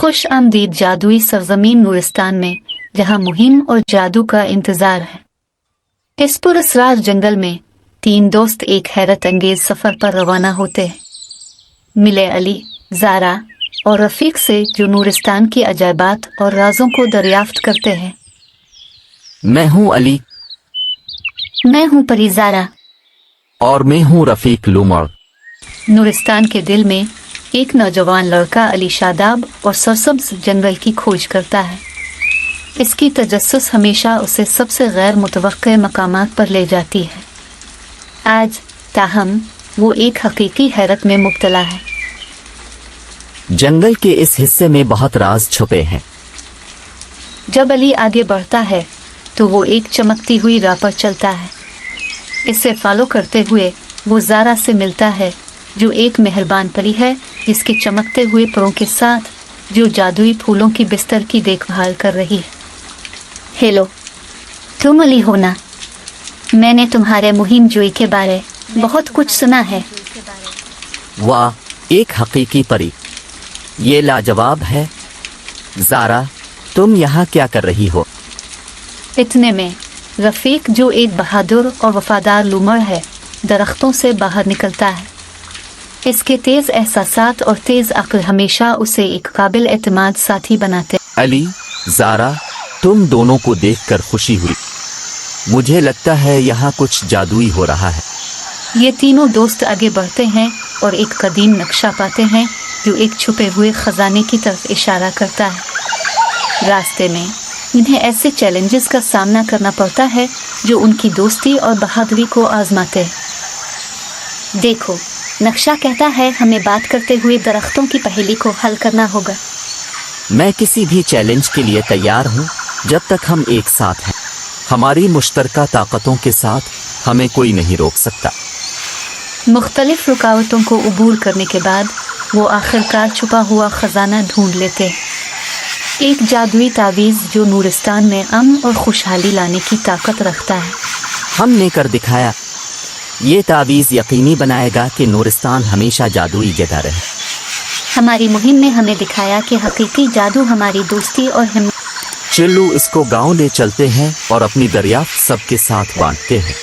खुश आमदीद जादुई सरजमीन नूरिस्तान में, जहां मुहिम और जादू का इंतजार है। इस पुरअसरार जंगल में 3 दोस्त एक हैरत अंगेज सफर पर रवाना होते हैं। मिले अली, ज़ारा और रफीक से, जो नूरिस्तान की अजायबात और राजों को दरियाफ्त करते हैं। मैं हूँ अली। मैं हूँ परी ज़ारा। और मैं हूँ रफीक लूमड़। नूरिस्तान के दिल में एक नौजवान लड़का अली शादाब और सरसब्ज़ जंगल की खोज करता है। इसकी तजस्सुस हमेशा उसे सबसे गैर मुतवक्के मकामात पर ले जाती है। आज ताहम वो एक हकीकी हैरत में मुब्तला है। जंगल के इस हिस्से में बहुत राज छुपे हैं। जब अली आगे बढ़ता है तो वो एक चमकती हुई राह पर चलता है। इसे फॉलो करते हुए वो ज़ारा से मिलता है, जो एक मेहरबान परी है जिसके चमकते हुए परों के साथ जो जादुई फूलों की बिस्तर की देखभाल कर रही है। हेलो, तुम अली हो ना? मैंने तुम्हारे मुहिम जोई के बारे बहुत कुछ सुना है। वाह, एक हकीकी परी। ये लाजवाब है। ज़ारा, तुम यहाँ क्या कर रही हो? इतने में रफीक, जो एक बहादुर और वफादार लूमड़ है, दरख्तों से बाहर निकलता है। इसके तेज एहसासात और तेज अक्ल हमेशा उसे एक काबिल एतमाद साथी बनाते। अली, ज़ारा, तुम दोनों को देखकर खुशी हुई। मुझे लगता है यहाँ कुछ जादुई हो रहा है। ये तीनों दोस्त आगे बढ़ते हैं और एक कदीम नक्शा पाते हैं जो एक छुपे हुए खजाने की तरफ इशारा करता है। रास्ते में इन्हें ऐसे चैलेंजेस का सामना करना पड़ता है जो उनकी दोस्ती और बहादुरी को आजमाते हैं। देखो, नक्शा कहता है हमें बात करते हुए दरख्तों की पहेली को हल करना होगा। मैं किसी भी चैलेंज के लिए तैयार हूँ, जब तक हम एक साथ हैं। हमारी मुश्तरका ताकतों के साथ हमें कोई नहीं रोक सकता। मुख्तलिफ रुकावटों को अबूर करने के बाद वो आखिरकार छुपा हुआ खजाना ढूंढ लेते हैं। एक जादुई तावीज़ जो नूरिस्तान में अमन और खुशहाली लाने की ताकत रखता है। हमने कर दिखाया। ये तावीज़ यकीनी बनाएगा कि नूरिस्तान हमेशा जादुई जगह रहे। हमारी मुहिम ने हमें दिखाया कि हकीकी जादू हमारी दोस्ती और हिम्मत। चलो इसको गांव ले चलते हैं और अपनी दरियाफ्त सबके साथ बांटते हैं।